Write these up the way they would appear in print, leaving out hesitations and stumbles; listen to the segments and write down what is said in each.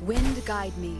Wind guide me.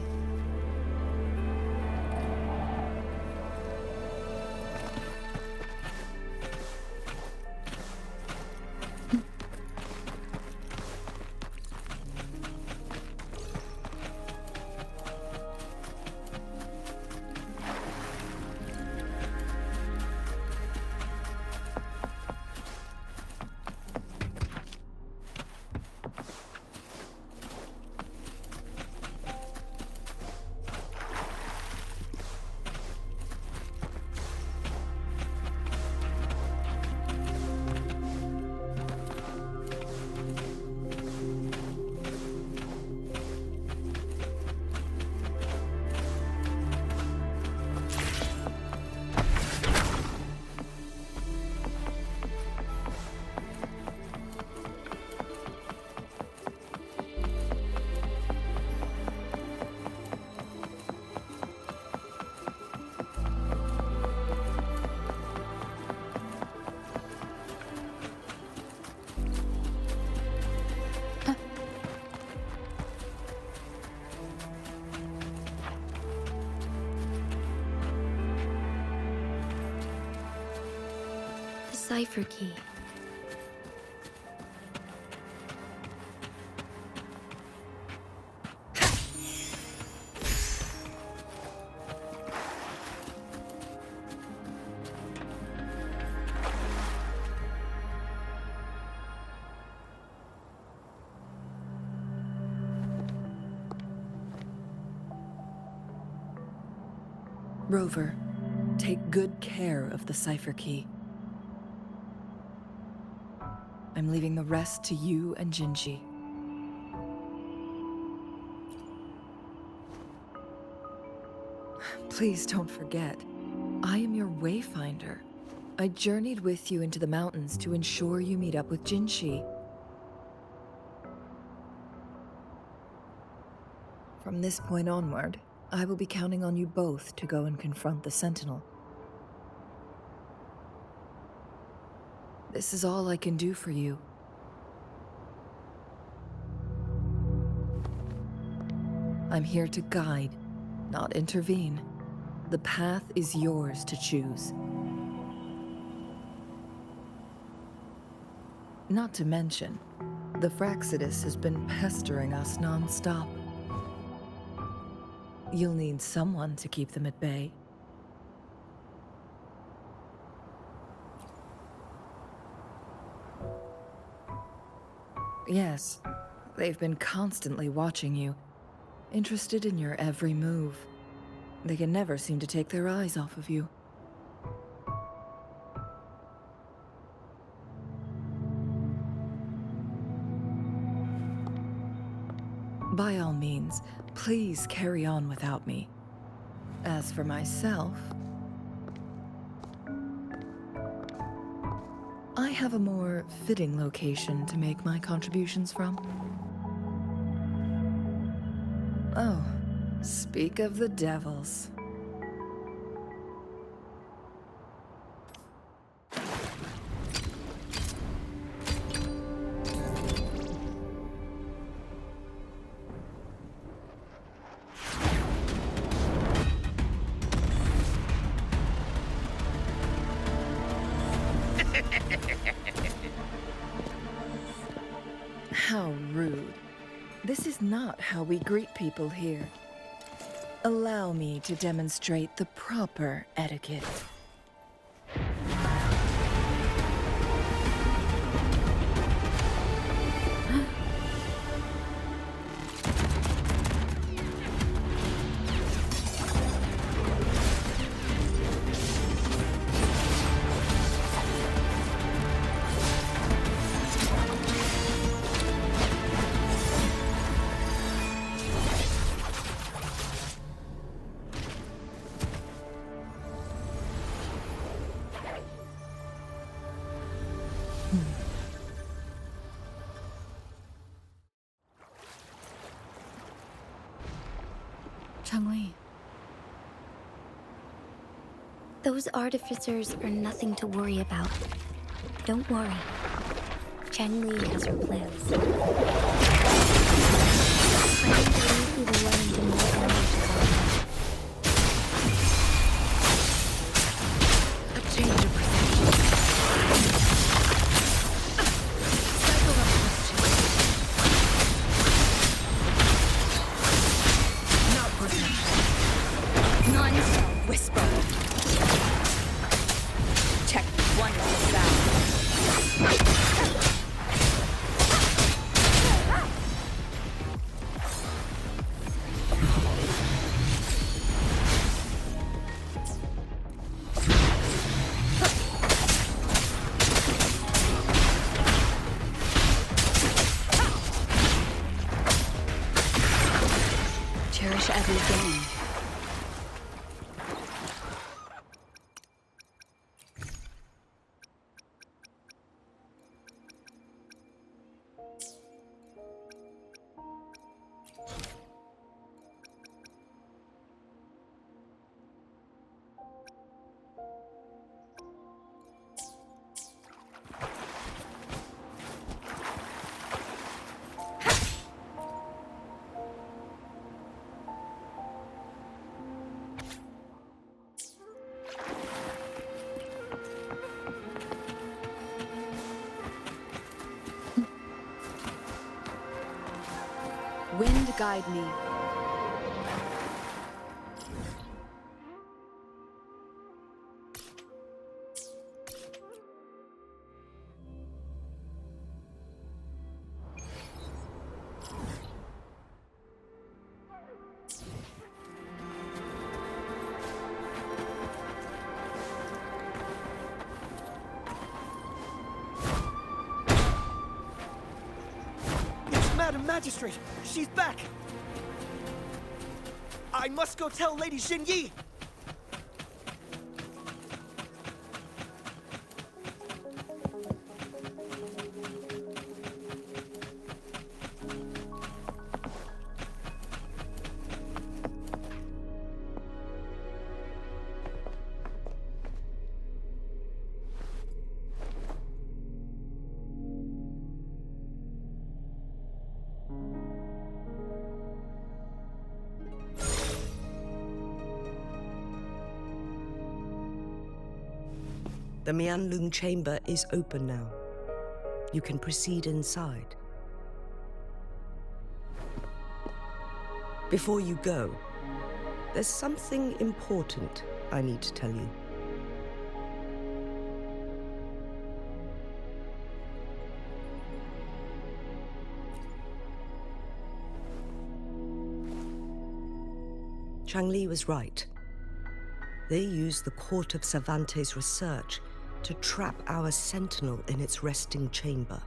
Cipher key. Rover, take good care of the cipher key. I'm leaving the rest to you and Jinji. Please don't forget, I am your wayfinder. I journeyed with you into the mountains to ensure you meet up with Jinji. From this point onward, I will be counting on you both to go and confront the Sentinel. This is all I can do for you. I'm here to guide, not intervene. The path is yours to choose. Not to mention, the Fraxidus has been pestering us non-stop. You'll need someone to keep them at bay. Yes, they've been constantly watching you, interested in your every move. They can never seem to take their eyes off of you. By all means, please carry on without me. As for myself, I have a more fitting location to make my contributions from. Oh, speak of the devils. How rude. This is not how we greet people here. Allow me to demonstrate the proper etiquette. Changli. Those artificers are nothing to worry about. Don't worry. Changli has her plans. I don't believe we will run into more enemies on them. A change of perception. Cycle of question. Not perception. None shall whisper. Check one of the sound. Cherish every gain. Wind guide me. Madam Magistrate, she's back! I must go tell Lady Xinyi! The Huanglong chamber is open now. You can proceed inside. Before you go, there's something important I need to tell you. Changli was right. They used the Court of Cervantes' research to trap our sentinel in its resting chamber.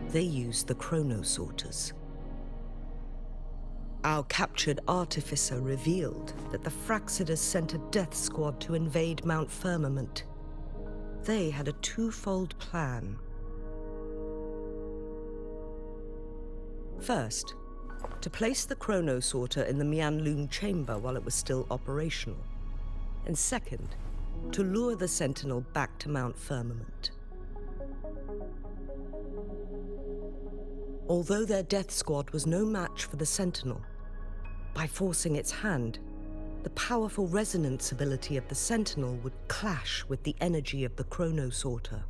They used the chronosorters. Our captured artificer revealed that the Fraxidus sent a death squad to invade Mount Firmament. They had a twofold plan. First, to place the chronosorter in the Huanglong chamber while it was still operational. And second, to lure the Sentinel back to Mount Firmament. Although their death squad was no match for the Sentinel, by forcing its hand, the powerful resonance ability of the Sentinel would clash with the energy of the chronosorter.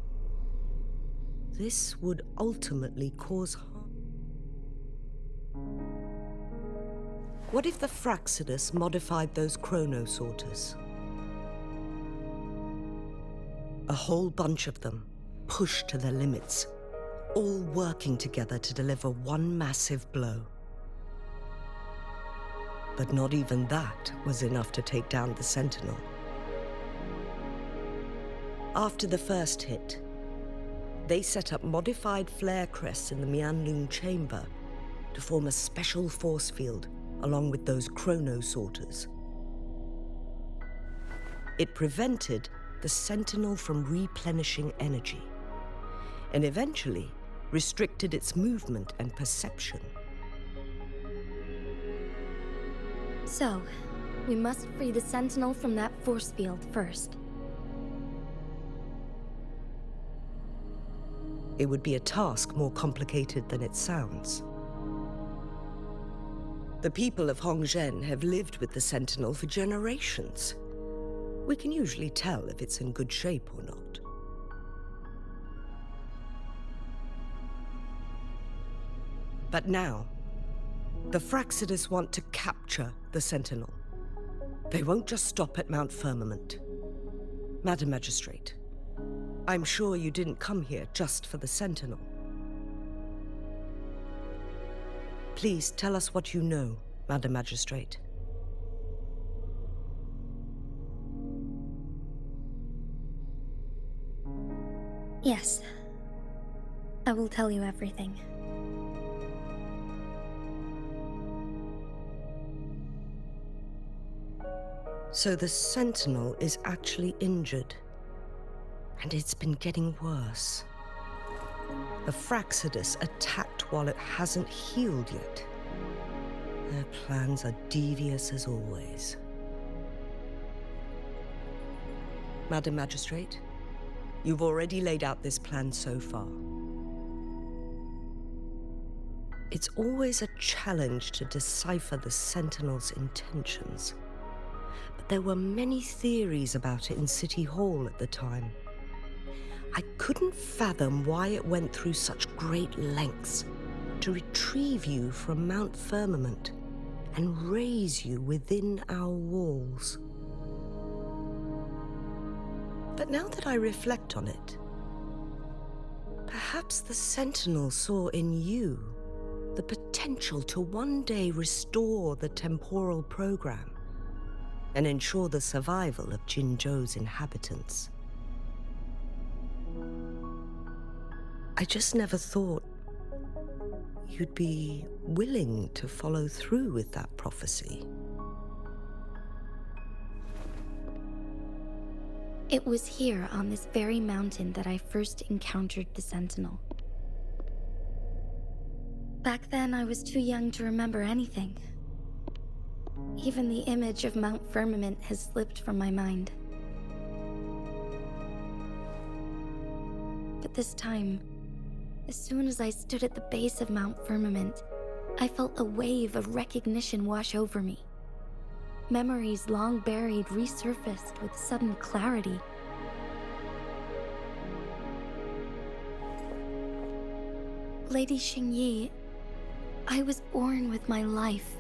This would ultimately cause harm. What if the Fraxidus modified those chronosorters? A whole bunch of them, pushed to their limits, all working together to deliver one massive blow. But not even that was enough to take down the Sentinel. After the first hit, they set up modified flare crests in the Huanglong chamber to form a special force field along with those chronosorters. It prevented the Sentinel from replenishing energy, and eventually restricted its movement and perception. So, We must free the Sentinel from that force field first. It would be a task more complicated than it sounds. The people of Huanglong have lived with the Sentinel for generations. We can usually tell if it's in good shape or not. But now, the Fraxidus want to capture the Sentinel. They won't just stop at Mount Firmament. Madam Magistrate, I'm sure you didn't come here just for the Sentinel. Please tell us what you know, Madam Magistrate. Yes. I will tell you everything. So the Sentinel is actually injured. And it's been getting worse. The Fraxidus attacked while it hasn't healed yet. Their plans are devious as always. Madam Magistrate, you've already laid out this plan so far. It's always a challenge to decipher the Sentinel's intentions. But there were many theories about it in City Hall at the time. I couldn't fathom why it went through such great lengths to retrieve you from Mount Firmament and raise you within our walls. But now that I reflect on it, perhaps the Sentinel saw in you the potential to one day restore the temporal program and ensure the survival of Jinzhou's inhabitants. I just never thought you'd be willing to follow through with that prophecy. It was here on this very mountain that I first encountered the Sentinel. Back then, I was too young to remember anything. Even the image of Mount Firmament has slipped from my mind. But this time, as soon as I stood at the base of Mount Firmament, I felt a wave of recognition wash over me. Memories long buried resurfaced with sudden clarity. Lady Xingyi, I was born with my life,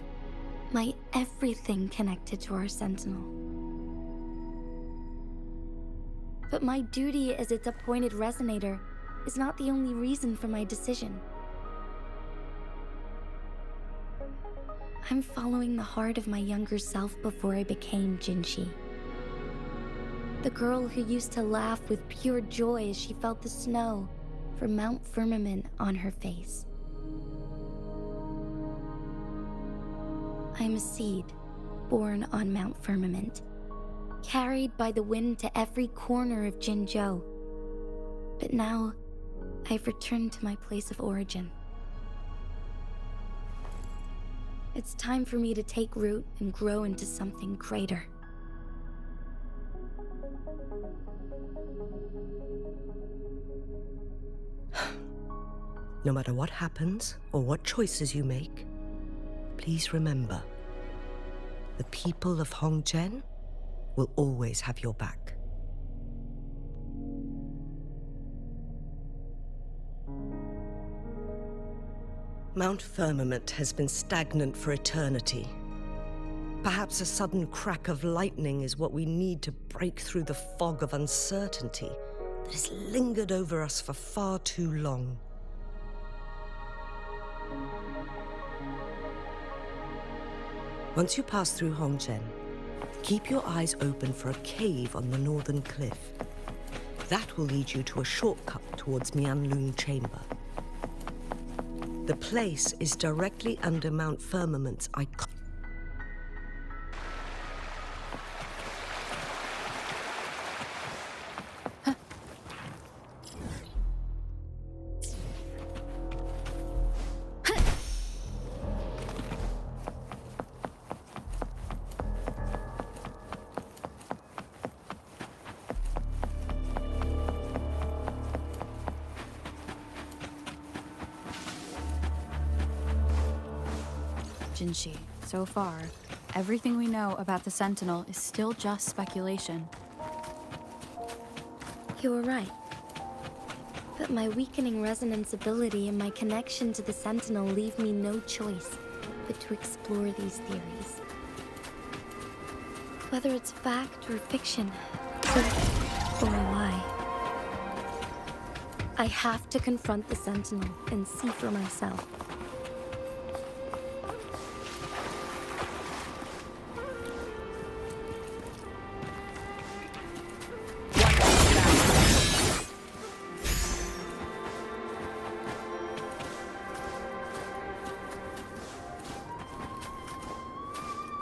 my everything connected to our Sentinel. But my duty as its appointed resonator is not the only reason for my decision. I'm following the heart of my younger self before I became Jinxi. The girl who used to laugh with pure joy as she felt the snow from Mount Firmament on her face. I'm a seed born on Mount Firmament, carried by the wind to every corner of Jinzhou. But now, I've returned to my place of origin. It's time for me to take root and grow into something greater. No matter what happens or what choices you make, please remember, the people of Huanglong will always have your back. Mount Firmament has been stagnant for eternity. Perhaps a sudden crack of lightning is what we need to break through the fog of uncertainty that has lingered over us for far too long. Once you pass through Huanglong, keep your eyes open for a cave on the northern cliff. That will lead you to a shortcut towards Huanglong Chamber. The place is directly under Mount Firmament's icon. Jinshi. So far, everything we know about the Sentinel is still just speculation. You were right. But my weakening resonance ability and my connection to the Sentinel leave me no choice but to explore these theories. Whether it's fact or fiction, truth or a lie. I have to confront the Sentinel and see for myself.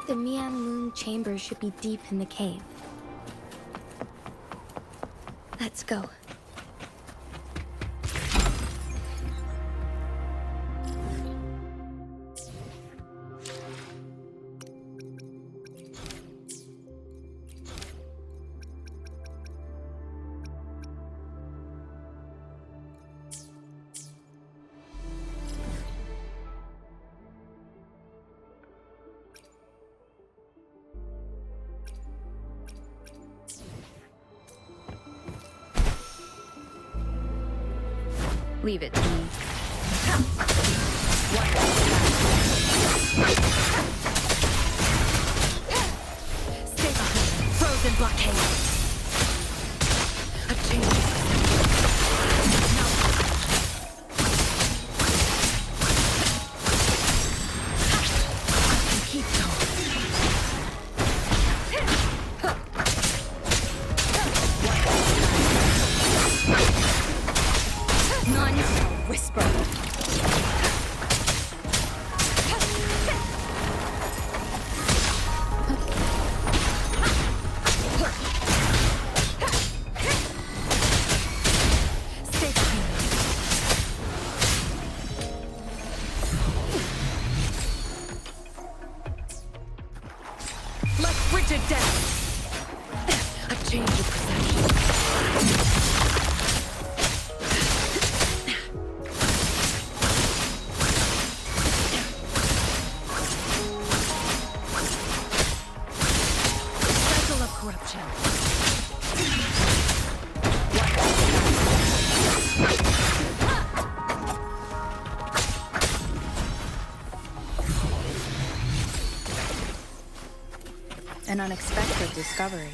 The Huanglong chamber should be deep in the cave. Let's go. Leave it to me. Stay behind. Frozen blockade. A change. Keep going. None shall whisper. Stay behind. Like frigid death. A change of perception. Cycle of corruption. An unexpected discovery.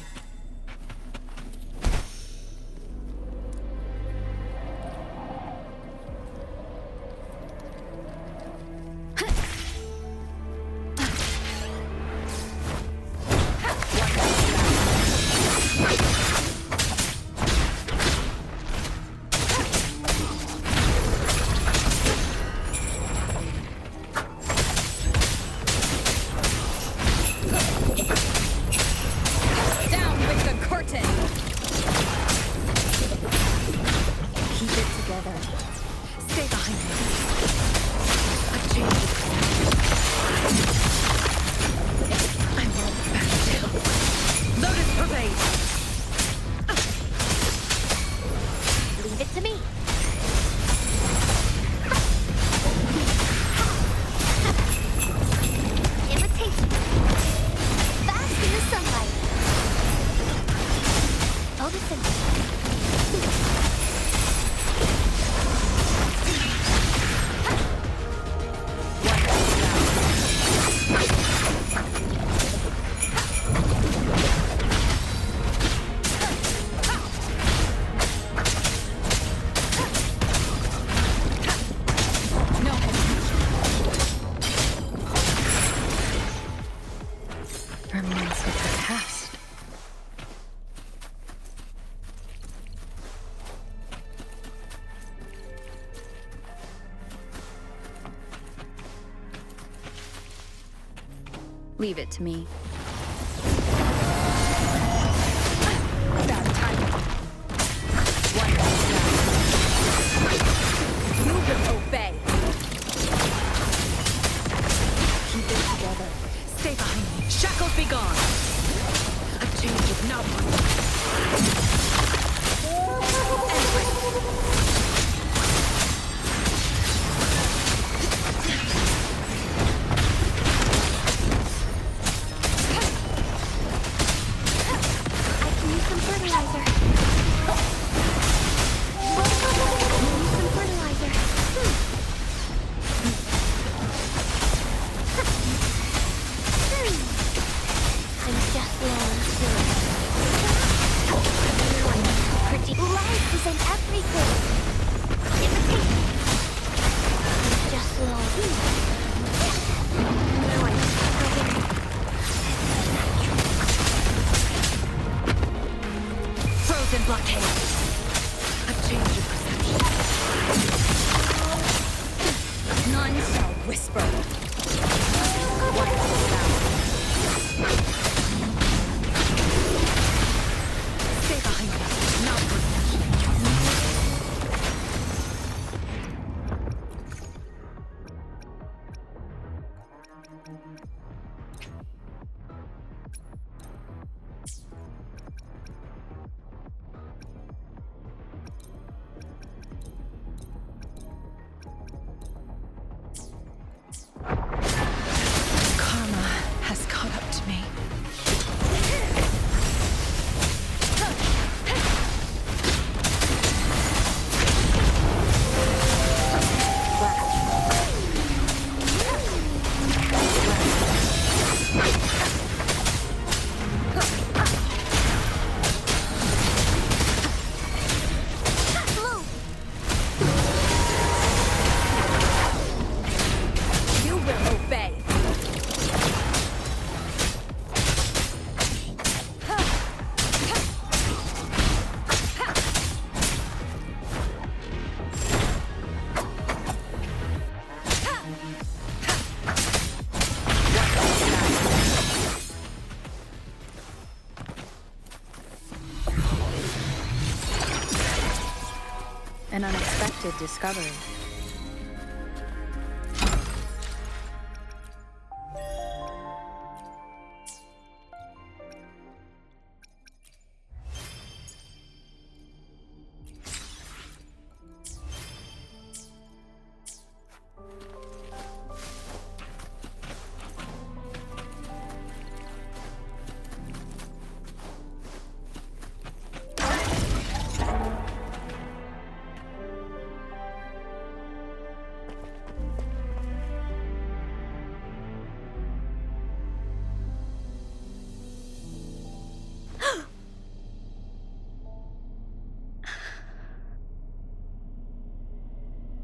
Down with the curtain! Keep it together. Stay behind me. A change of perception. I won't back down. Lotus pervade. Leave it to me. Imitation. Fast in the sunlight. Oh, listen. No hesitation. Remnants of the past. Leave it to me. Bad timing. You will obey. Keep it together. Stay behind me. Shackles be gone. A change of not one. blockade. A change of perception. None shall whisper. Wonderful sound. Stay behind me. Not Karma has caught up to me. You will obey. An unexpected discovery.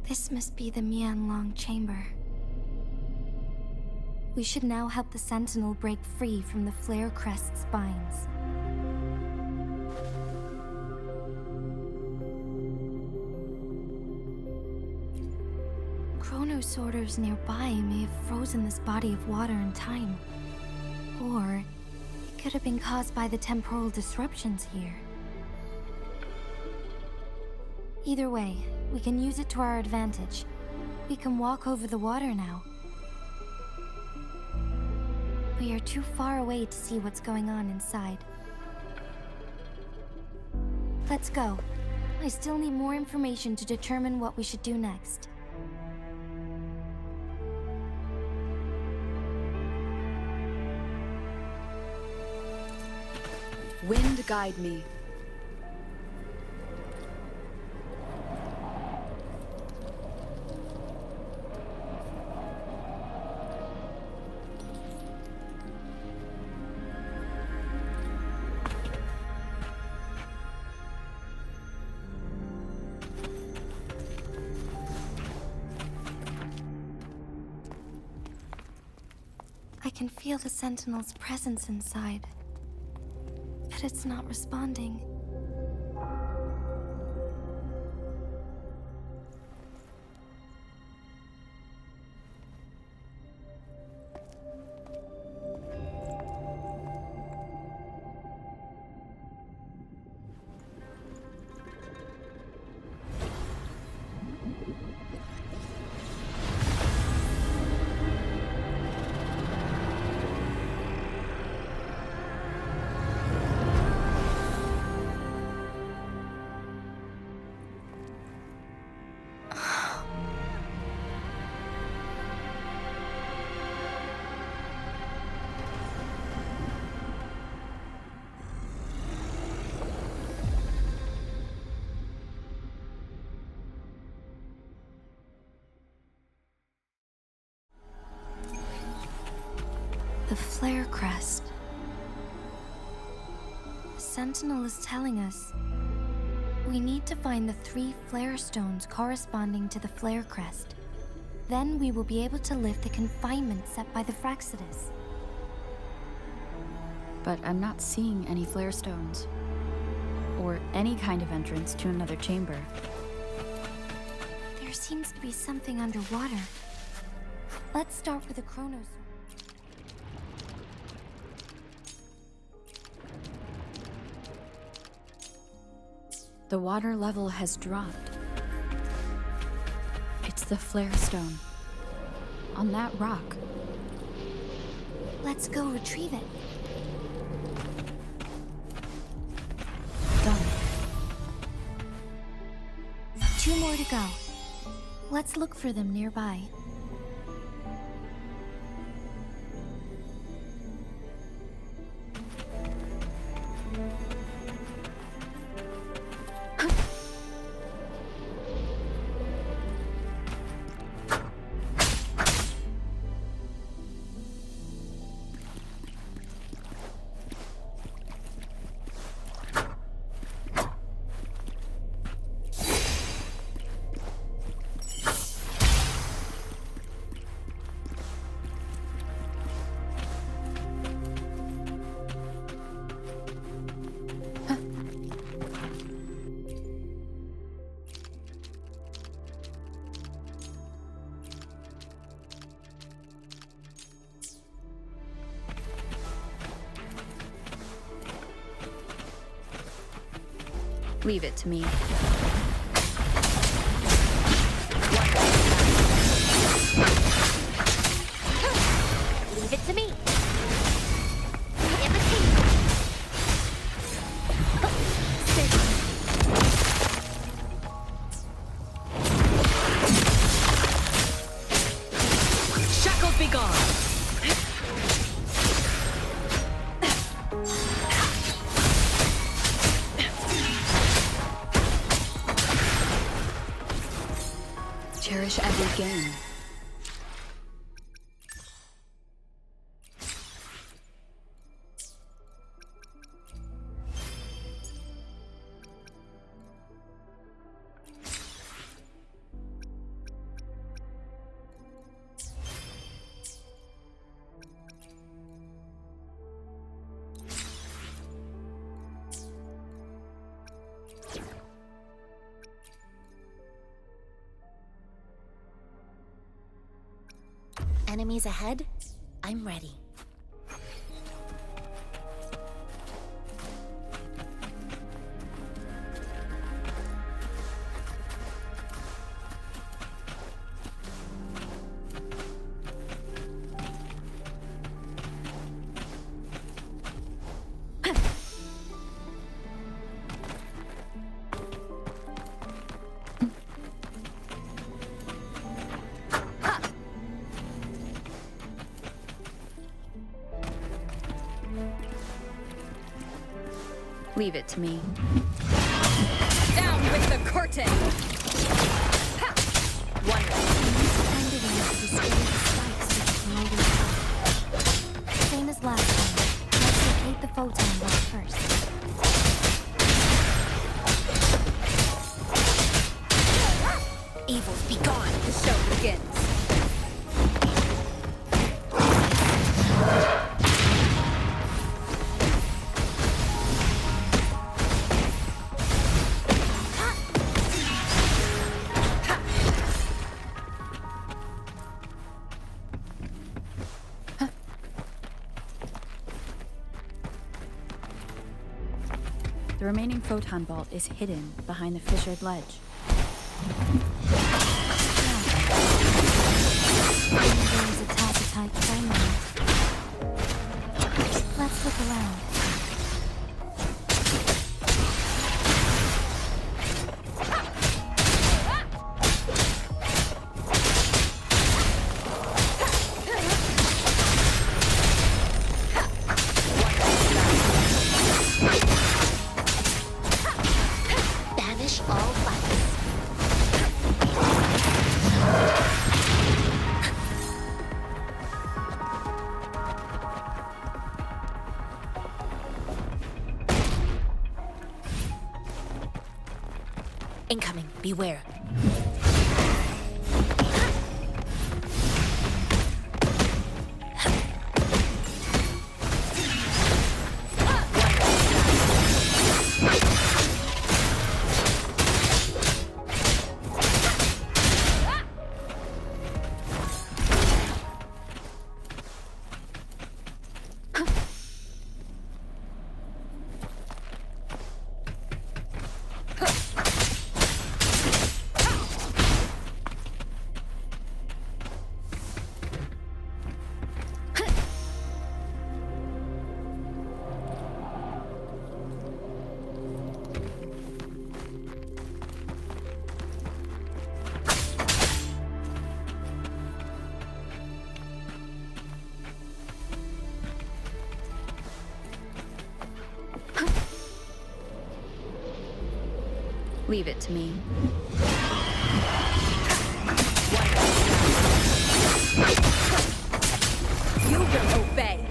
This must be the Huanglong chamber. We should now help the Sentinel break free from the Flare Crest spines. Chronosorters nearby may have frozen this body of water in time. Or it could have been caused by the temporal disruptions here. Either way, we can use it to our advantage. We can walk over the water now. We are too far away to see what's going on inside. Let's go. I still need more information to determine what we should do next. Wind guide me. I can feel the Sentinel's presence inside, but it's not responding. The Flare Crest. The Sentinel is telling us we need to find the 3 flare stones corresponding to the Flare Crest. Then we will be able to lift the confinement set by the Fraxidus. But I'm not seeing any flare stones. Or or any kind of entrance to another chamber. There seems to be something underwater. Let's start with a chronos. The water level has dropped. It's the flare stone. On that rock. Let's go retrieve it. Done. 2 more to go. Let's look for them nearby. Leave it to me. Leave it to me. Imitate. Sit. Shackles be gone! Cherish every game. Enemies ahead? I'm ready. Leave it to me. Down with the curtain! One. Find a way to destroy the spikes with the floating. Same as last time. Let's locate the photon ball first. Evils be gone! The show begins. The remaining photon bolt is hidden behind the fissured ledge. There is a Tassitite framework. Let's look around. Banish all violence. Incoming, beware. Leave it to me. You will obey.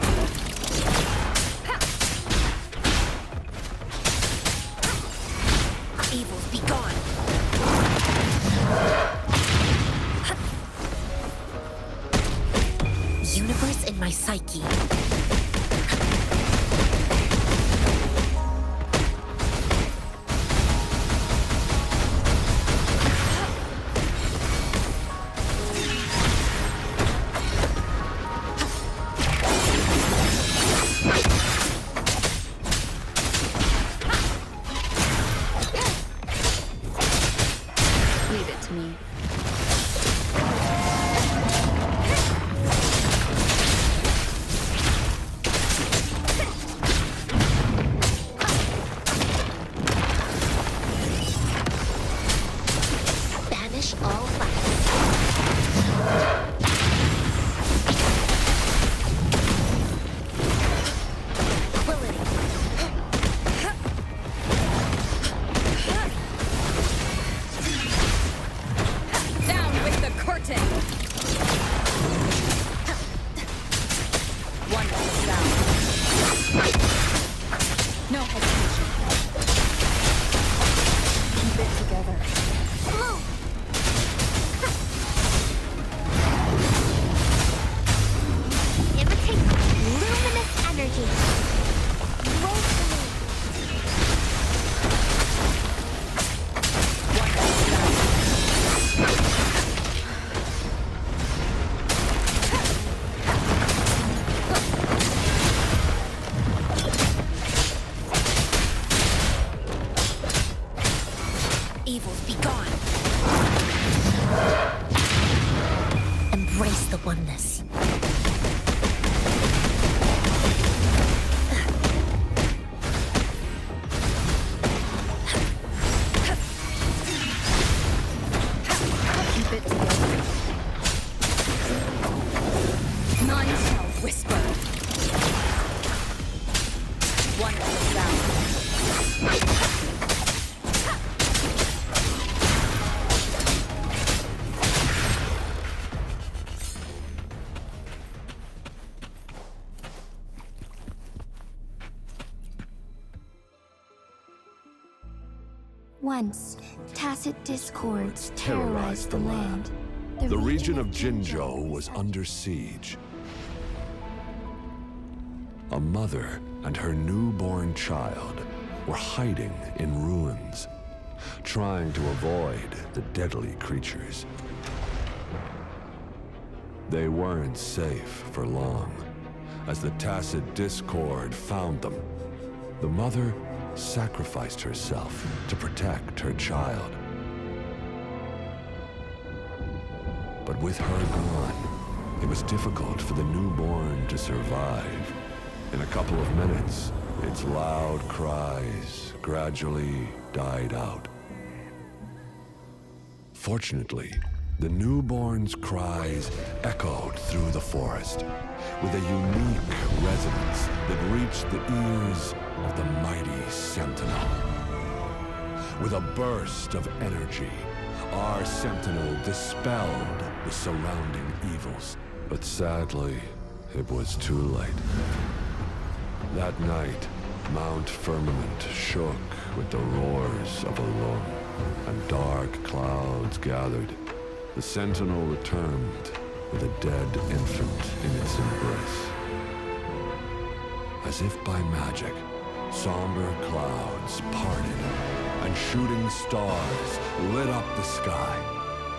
Evils be gone. Universe in my psyche. Leave it to me. Banish all life. Quillity. Down with the curtain! Wonderful sound. No hesitation. Keep it together. Blue. Imitate luminous energy. Roll for me. Wonderful sound. Evils be gone. Embrace the oneness. Keep it together. None shall whisper. Wonderful sound. Once, tacit discords terrorized the land. The region of Jinzhou was under siege. A mother and her newborn child were hiding in ruins, trying to avoid the deadly creatures. They weren't safe for long, as the tacit discord found them. The mother sacrificed herself to protect her child. But with her gone, it was difficult for the newborn to survive. In a couple of minutes, its loud cries gradually died out. Fortunately, the newborn's cries echoed through the forest with a unique resonance that reached the ears of the mighty Sentinel. With a burst of energy, our Sentinel dispelled the surrounding evils. But sadly, it was too late. That night, Mount Firmament shook with the roars of a lung, and dark clouds gathered. The Sentinel returned with a dead infant in its embrace. As if by magic, somber clouds parted, and shooting stars lit up the sky.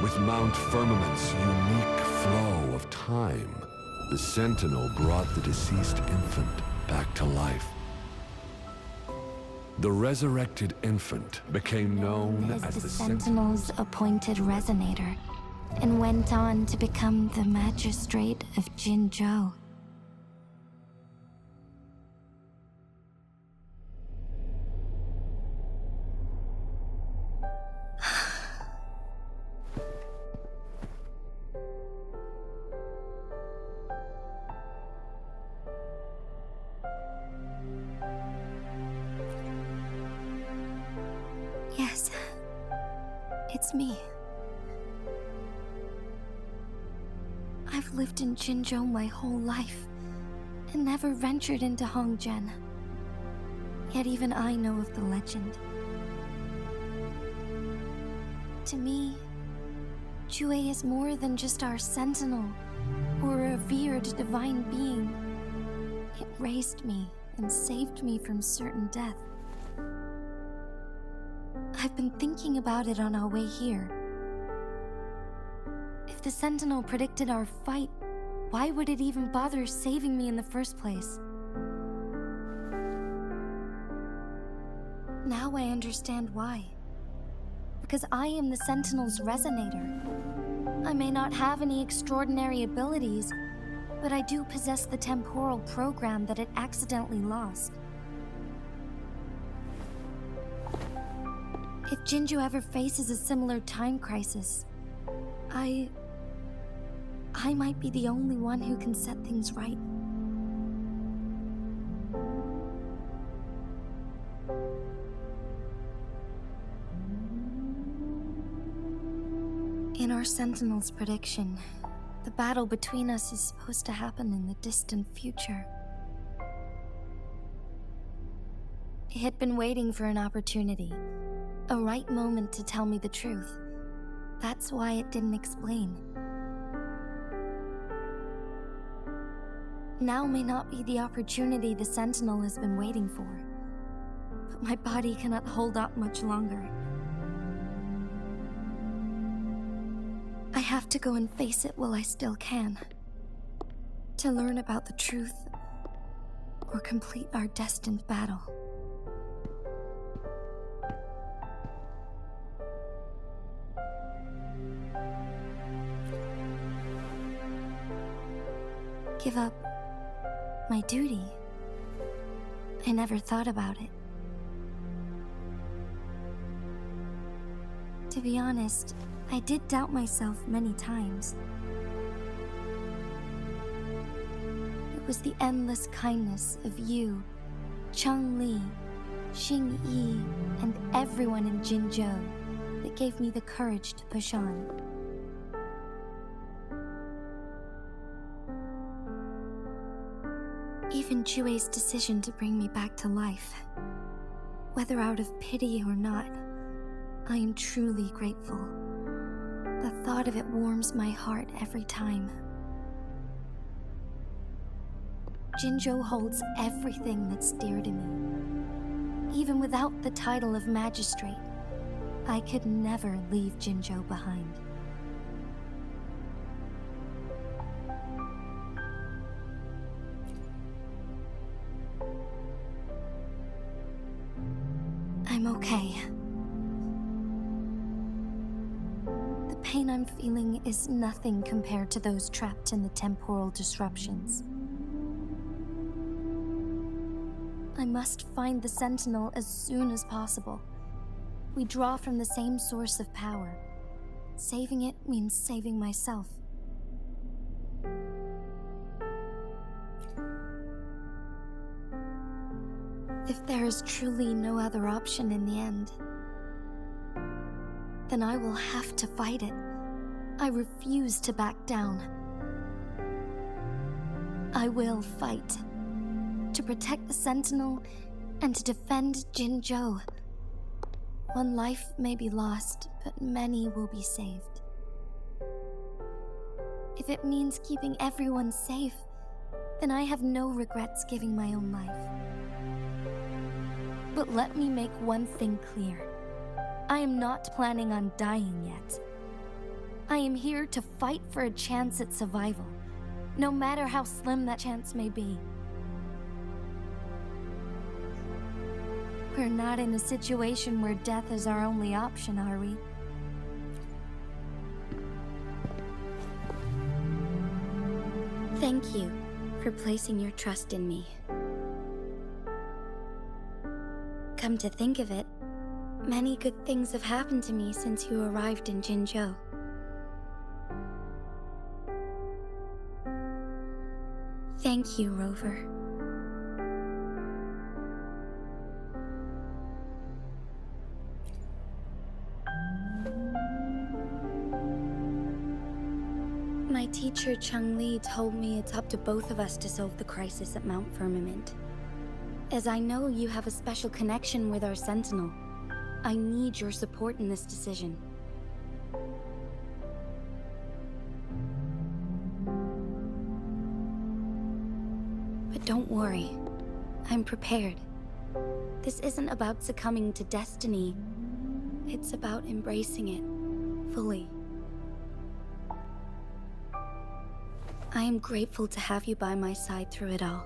With Mount Firmament's unique flow of time, the Sentinel brought the deceased infant back to life. The resurrected infant became known as the the Sentinel's appointed resonator, and went on to become the magistrate of Jinzhou. Yes, It's me. I've lived in Jinzhou my whole life and never ventured into Hongzhen. Yet even I know of the legend. To me, Jue is more than just our sentinel or a revered divine being. It raised me and saved me from certain death. I've been thinking about it on our way here. If the sentinel predicted our fight, why would it even bother saving me in the first place? Now I understand why. Because I am the Sentinel's resonator. I may not have any extraordinary abilities, but I do possess the temporal program that it accidentally lost. If Jinzhou ever faces a similar time crisis, I might be the only one who can set things right. In our Sentinel's prediction, the battle between us is supposed to happen in the distant future. It had been waiting for an opportunity, a right moment to tell me the truth. That's why it didn't explain. Now may not be the opportunity the Sentinel has been waiting for, but my body cannot hold up much longer. I have to go and face it while I still can. To learn about the truth, or complete our destined battle. Give up my duty? I never thought about it. To be honest, I did doubt myself many times. It was the endless kindness of you, Cheng Li, Xing Yi, and everyone in Jinzhou that gave me the courage to push on. Even Jue's decision to bring me back to life, whether out of pity or not, I am truly grateful. The thought of it warms my heart every time. Jinzhou holds everything that's dear to me. Even without the title of magistrate, I could never leave Jinzhou behind. I'm okay. The pain I'm feeling is nothing compared to those trapped in the temporal disruptions. I must find the Sentinel as soon as possible. We draw from the same source of power. Saving it means saving myself. If there is truly no other option in the end, then I will have to fight it. I refuse to back down. I will fight. To protect the Sentinel and to defend Jinzhou. One life may be lost, but many will be saved. If it means keeping everyone safe, then I have no regrets giving my own life. But let me make one thing clear. I am not planning on dying yet. I am here to fight for a chance at survival, no matter how slim that chance may be. We're not in a situation where death is our only option, are we? Thank you for placing your trust in me. Come to think of it, many good things have happened to me since you arrived in Jinzhou. Thank you, Rover. teacher, Chung Li, told me it's up to both of us to solve the crisis at Mount Firmament. As I know you have a special connection with our Sentinel, I need your support in this decision. But don't worry, I'm prepared. This isn't about succumbing to destiny. It's about embracing it fully. I am grateful to have you by my side through it all.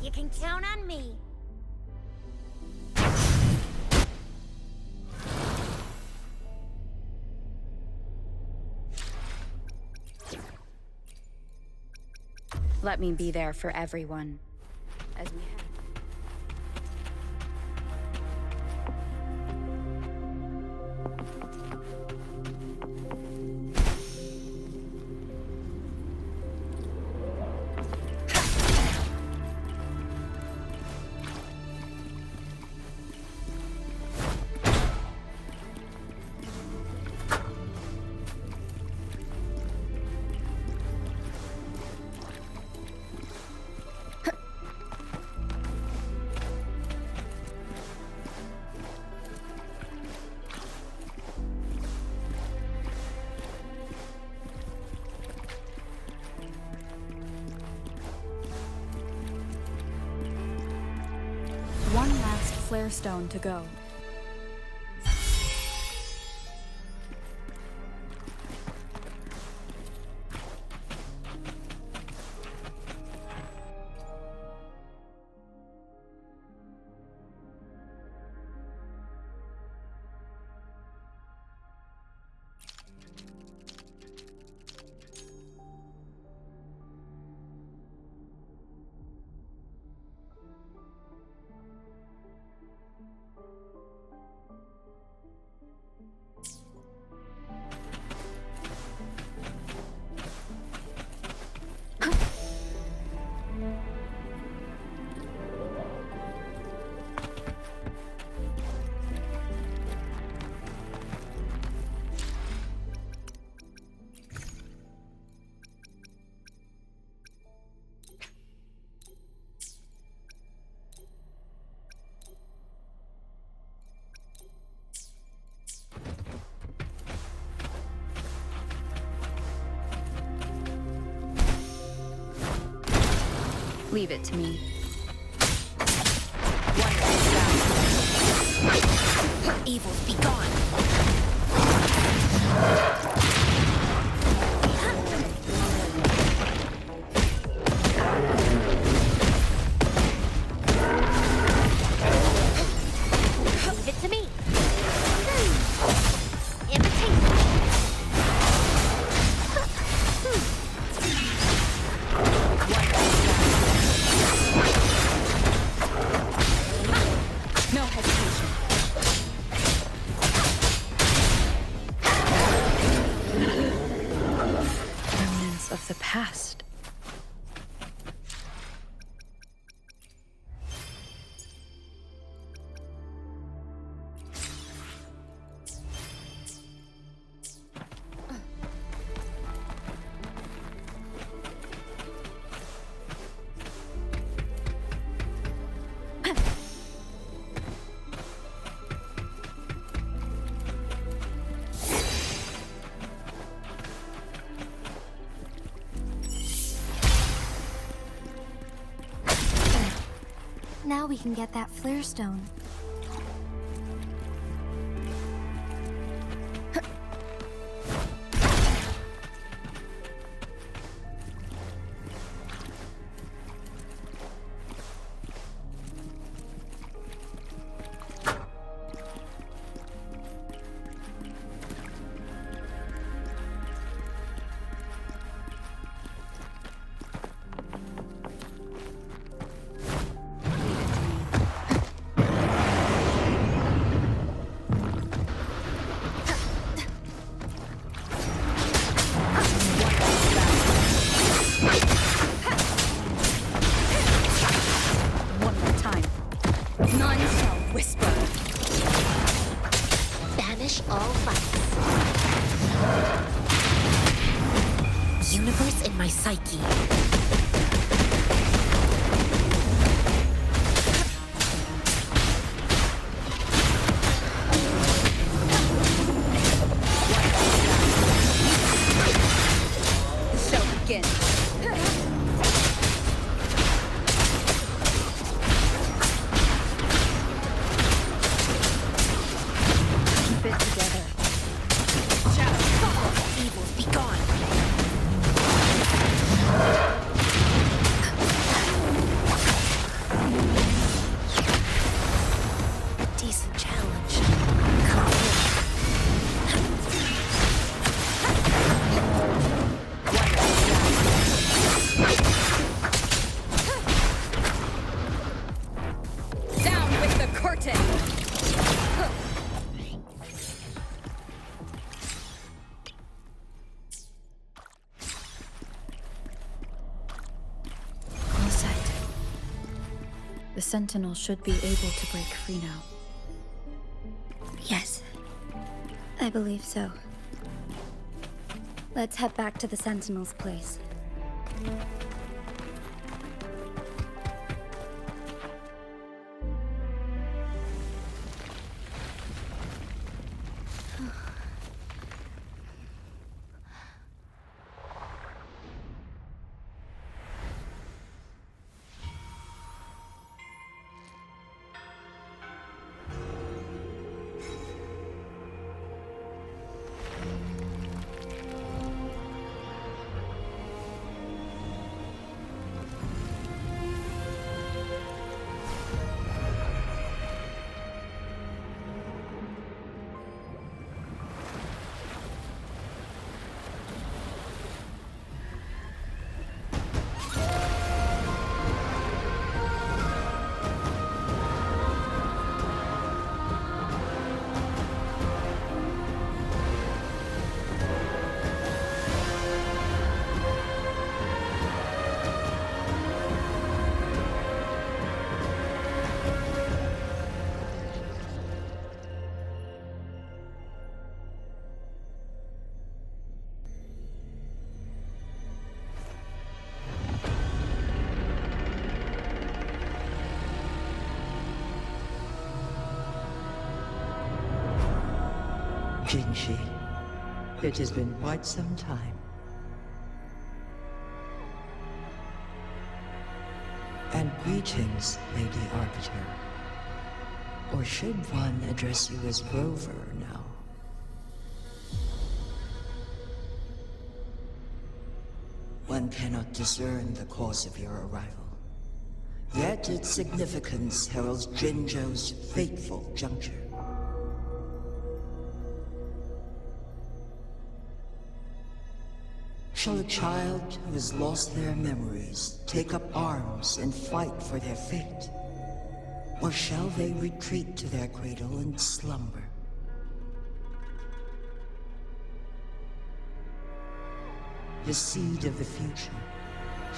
You can count on me. Let me be there for everyone, as we have. One last flare stone to go. Leave it to me. Evil, be gone! Leave it to me! Imitate me! No hesitation. Remnants of the past. Now we can get that flare stone. One more time. None shall whisper. Banish all fights. Universe in my psyche. Shall begin. Keep it together. Shadow, fall. Evil, be gone. Decent challenge. Come on. Down with the curtain. All set. The Sentinel should be able to break free now. Yes, I believe so. Let's head back to the Sentinel's place. Jinshi, it has been quite some time. And greetings, Lady Arbiter. Or should one address you as Rover now? One cannot discern the cause of your arrival. Yet its significance heralds Jinzhou's fateful juncture. Shall a child who has lost their memories take up arms and fight for their fate? Or shall they retreat to their cradle and slumber? The seed of the future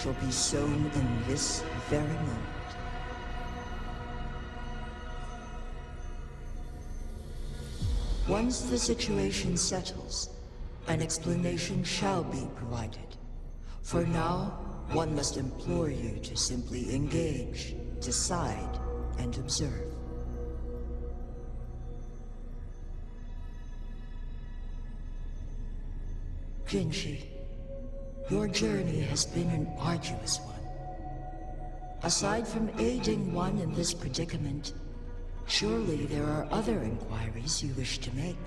shall be sown in this very moment. Once the situation settles, an explanation shall be provided. For now, one must implore you to simply engage, decide, and observe. Jinshi, your journey has been an arduous one. Aside from aiding one in this predicament, surely there are other inquiries you wish to make.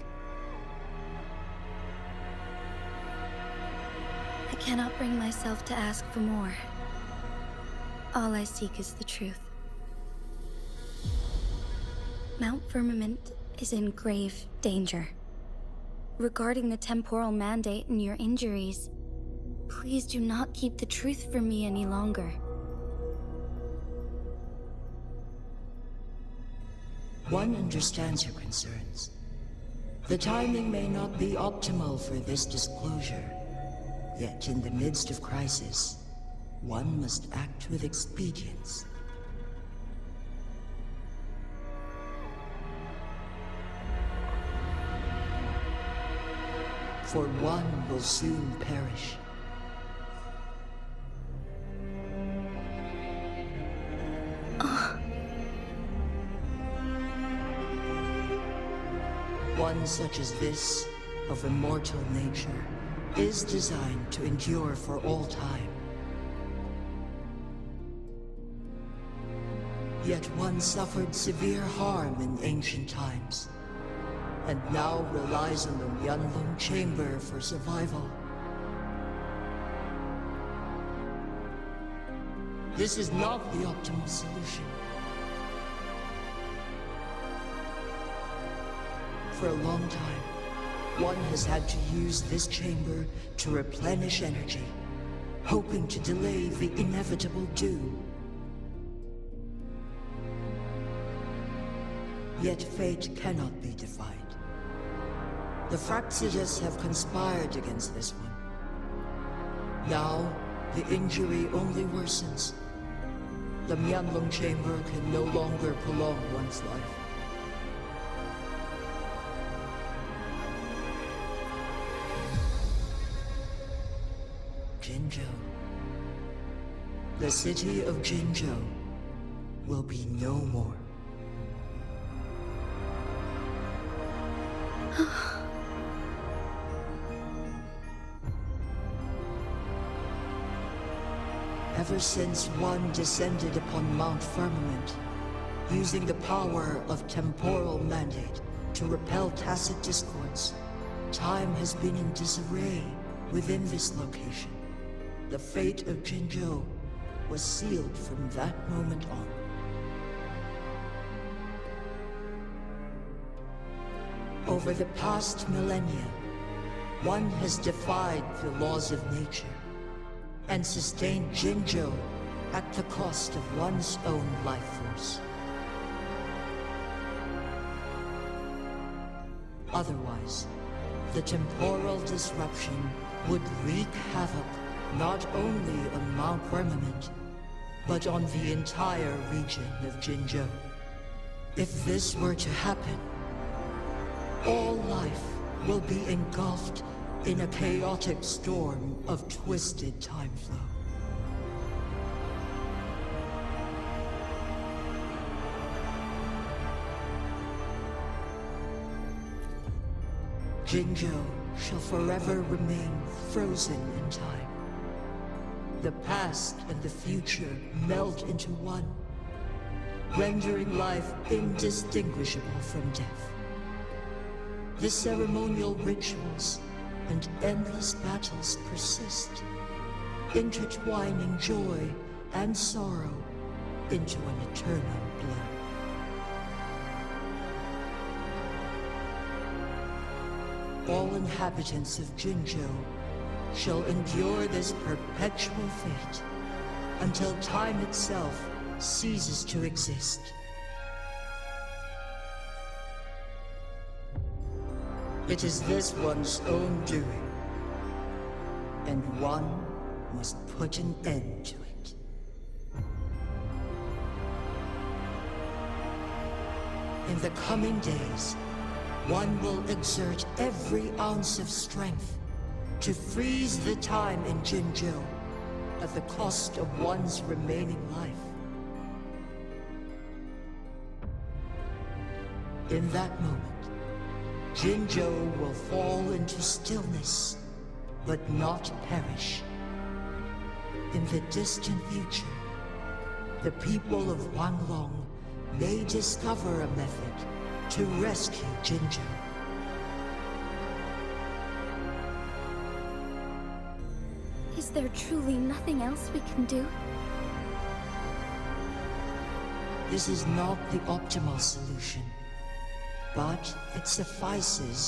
I cannot bring myself to ask for more. All I seek is the truth. Mount Firmament is in grave danger. Regarding the temporal mandate and your injuries, please do not keep the truth from me any longer. One understands your concerns. The timing may not be optimal for this disclosure. Yet in the midst of crisis, one must act with expedience. For one will soon perish. One such as this, of immortal nature, is designed to endure for all time. Yet one suffered severe harm in ancient times, and now relies on the Huanglong chamber for survival. This is not the optimal solution. For a long time, one has had to use this chamber to replenish energy, hoping to delay the inevitable doom. Yet fate cannot be defied. The Fraxidas have conspired against this one. Now, the injury only worsens. The Huanglong chamber can no longer prolong one's life. Jinzhou. The city of Jinzhou will be no more. Ever since one descended upon Mount Firmament, using the power of temporal mandate to repel tacit discords, time has been in disarray within this location. The fate of Jinzhou was sealed from that moment on. Over the past millennia, one has defied the laws of nature and sustained Jinzhou at the cost of one's own life force. Otherwise, the temporal disruption would wreak havoc not only on Mount Firmament, but on the entire region of Jinzhou. If this were to happen, all life will be engulfed in a chaotic storm of twisted time flow. Jinzhou shall forever remain frozen in time. The past and the future melt into one, rendering life indistinguishable from death. The ceremonial rituals and endless battles persist, intertwining joy and sorrow into an eternal blur. All inhabitants of Jinzhou shall endure this perpetual fate until time itself ceases to exist. It is this one's own doing, and one must put an end to it. In the coming days, one will exert every ounce of strength to freeze the time in Jinzhou at the cost of one's remaining life. In that moment, Jinzhou will fall into stillness, but not perish. In the distant future, the people of Huanglong may discover a method to rescue Jinzhou. Is there truly nothing else we can do? This is not the optimal solution, but it suffices